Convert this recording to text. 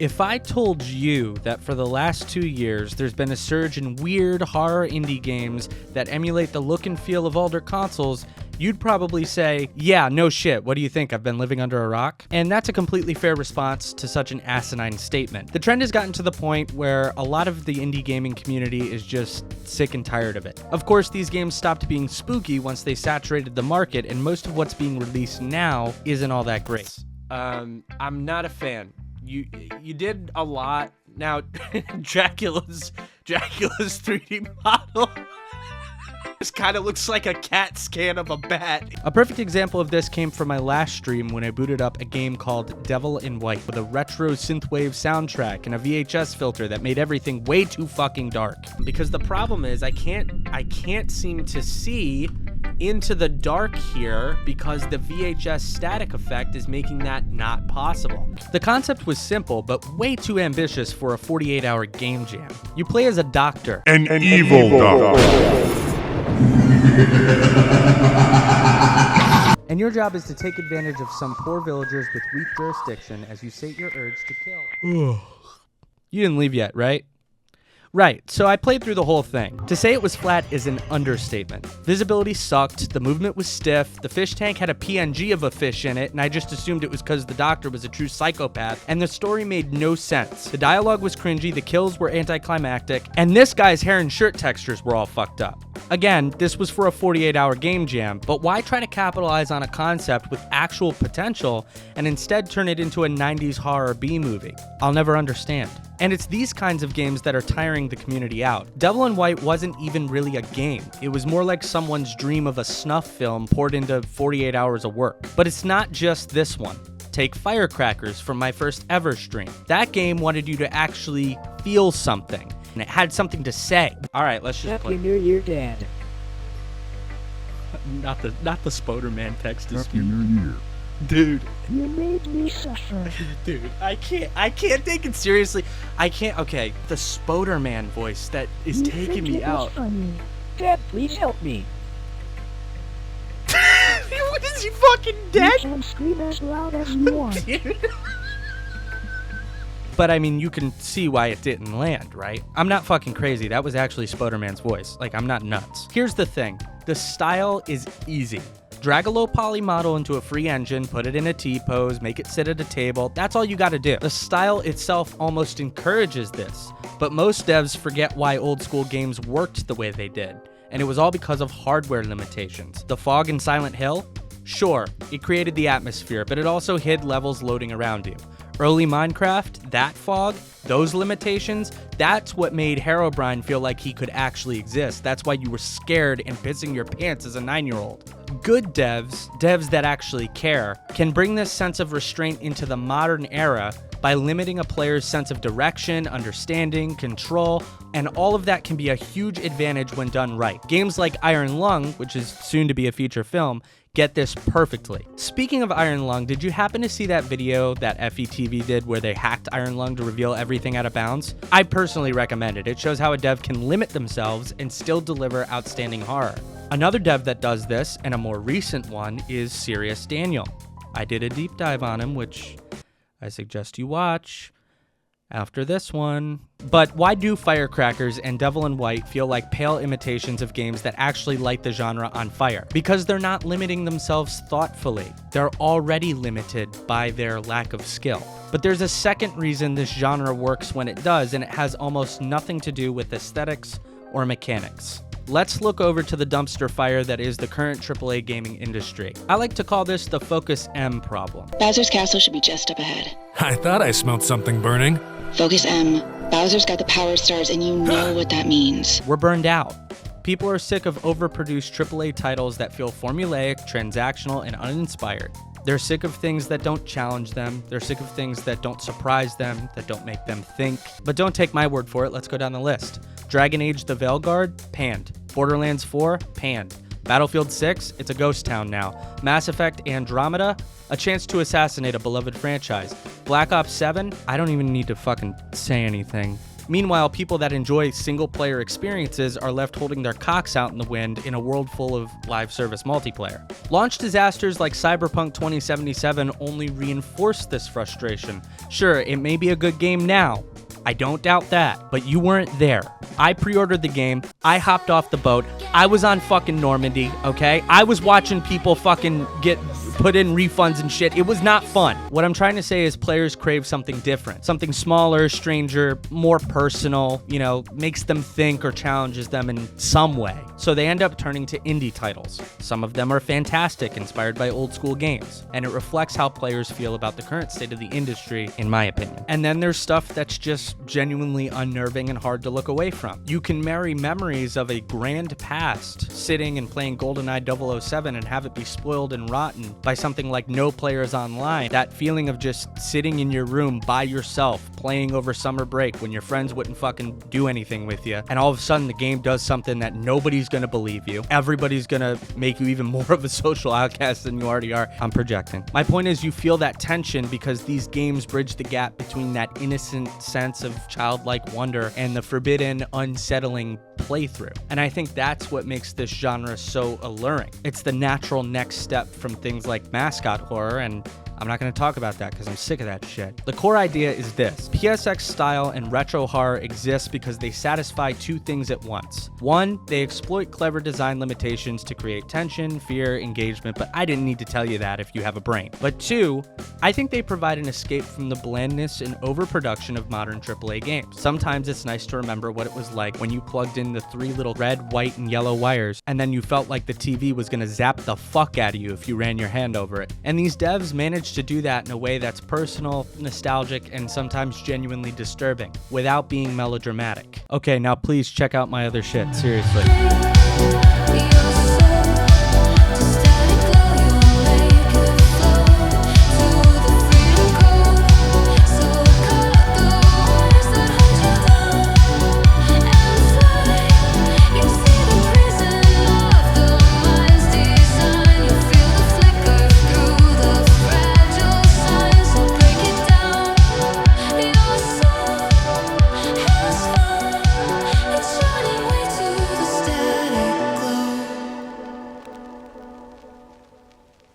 If I told you that for the last 2 years there's been a surge in weird horror indie games that emulate the look and feel of older consoles, you'd probably say, yeah, no shit, what do you think, I've been living under a rock? And that's a completely fair response to such an asinine statement. The trend has gotten to the point where a lot of the indie gaming community is just sick and tired of it. Of course, these games stopped being spooky once they saturated the market, and most of what's being released now isn't all that great. I'm not a fan. You did a lot. Now, Dracula's 3D model just kind of looks like a CAT scan of a bat. A perfect example of this came from my last stream when I booted up a game called Devil in White with a retro synthwave soundtrack and a VHS filter that made everything way too fucking dark. Because the problem is I can't seem to see into the dark here because the VHS static effect is making that not possible. The concept was simple, but way too ambitious for a 48-hour game jam. You play as a doctor. An evil doctor. And your job is to take advantage of some poor villagers with weak jurisdiction as you sate your urge to kill. You didn't leave yet, right? Right, so I played through the whole thing. To say it was flat is an understatement. Visibility sucked, the movement was stiff, the fish tank had a PNG of a fish in it, and I just assumed it was because the doctor was a true psychopath, and the story made no sense. The dialogue was cringy, the kills were anticlimactic, and this guy's hair and shirt textures were all fucked up. Again, this was for a 48-hour game jam, but why try to capitalize on a concept with actual potential and instead turn it into a 90s horror B-movie? I'll never understand. And it's these kinds of games that are tiring the community out. Devil in White wasn't even really a game. It was more like someone's dream of a snuff film poured into 48 hours of work. But it's not just this one. Take Firecrackers from my first ever stream. That game wanted you to actually feel something, and it had something to say. All right, let's just play. Happy New Year, Dad. Not the Spoderman text is Happy New Year. Dude. You made me suffer. Dude, I can't take it seriously. Okay, the Spoderman voice that is You taking think me it out. was funny. Dad, please help me. What is he fucking dead? You can scream as loud as you want. But I mean, you can see why it didn't land, right? I'm not fucking crazy. That was actually Spoderman's voice. Like, I'm not nuts. Here's the thing. The style is easy. Drag a low poly model into a free engine, put it in a T-pose, make it sit at a table. That's all you gotta do. The style itself almost encourages this, but most devs forget why old school games worked the way they did. And it was all because of hardware limitations. The fog in Silent Hill? Sure, it created the atmosphere, but it also hid levels loading around you. Early Minecraft, that fog, those limitations, that's what made Herobrine feel like he could actually exist. That's why you were scared and pissing your pants as a 9-year-old. Good devs that actually care, can bring this sense of restraint into the modern era by limiting a player's sense of direction, understanding, control, and all of that can be a huge advantage when done right. Games like Iron Lung, which is soon to be a feature film, get this perfectly. Speaking of Iron Lung, did you happen to see that video that FETV did where they hacked Iron Lung to reveal everything out of bounds? I personally recommend it. It shows how a dev can limit themselves and still deliver outstanding horror. Another dev that does this, and a more recent one, is Serious Daniel. I did a deep dive on him, which I suggest you watch after this one. But why do Firecrackers and Devil in White feel like pale imitations of games that actually light the genre on fire? Because they're not limiting themselves thoughtfully. They're already limited by their lack of skill. But there's a second reason this genre works when it does, and it has almost nothing to do with aesthetics or mechanics. Let's look over to the dumpster fire that is the current AAA gaming industry. I like to call this the Focus M problem. Bowser's castle should be just up ahead. I thought I smelled something burning. Focus M. Bowser's got the power stars, and you know what that means. We're burned out. People are sick of overproduced AAA titles that feel formulaic, transactional, and uninspired. They're sick of things that don't challenge them. They're sick of things that don't surprise them, that don't make them think. But don't take my word for it. Let's go down the list. Dragon Age The Veilguard? Panned. Borderlands 4? Panned. Battlefield 6? It's a ghost town now. Mass Effect Andromeda? A chance to assassinate a beloved franchise. Black Ops 7? I don't even need to fucking say anything. Meanwhile, people that enjoy single-player experiences are left holding their cocks out in the wind in a world full of live service multiplayer. Launch disasters like Cyberpunk 2077 only reinforce this frustration. Sure, it may be a good game now, I don't doubt that, but you weren't there. I pre-ordered the game, I hopped off the boat, I was on fucking Normandy, okay? I was watching people fucking get put in refunds and shit. It was not fun. What I'm trying to say is players crave something different, something smaller, stranger, more personal, makes them think or challenges them in some way. So they end up turning to indie titles. Some of them are fantastic, inspired by old school games, and it reflects how players feel about the current state of the industry, in my opinion. And then there's stuff that's just genuinely unnerving and hard to look away from. You can marry memories of a grand past sitting and playing GoldenEye 007 and have it be spoiled and rotten by something like No Players Online. That feeling of just sitting in your room by yourself, playing over summer break when your friends wouldn't fucking do anything with you, and all of a sudden the game does something that nobody's gonna believe you. Everybody's gonna make you even more of a social outcast than you already are. I'm projecting. My point is, you feel that tension because these games bridge the gap between that innocent sense of childlike wonder and the forbidden, unsettling playthrough. And I think that's what makes this genre so alluring. It's the natural next step from things like mascot horror, and I'm not going to talk about that because I'm sick of that shit. The core idea is this. PSX-style and retro horror exist because they satisfy two things at once. One, they exploit clever design limitations to create tension, fear, engagement, but I didn't need to tell you that if you have a brain. But two, I think they provide an escape from the blandness and overproduction of modern AAA games. Sometimes it's nice to remember what it was like when you plugged in the 3 little red, white, and yellow wires, and then you felt like the TV was going to zap the fuck out of you if you ran your hand over it. And these devs managed to do that in a way that's personal, nostalgic, and sometimes genuinely disturbing, without being melodramatic. Okay, now please check out my other shit, seriously.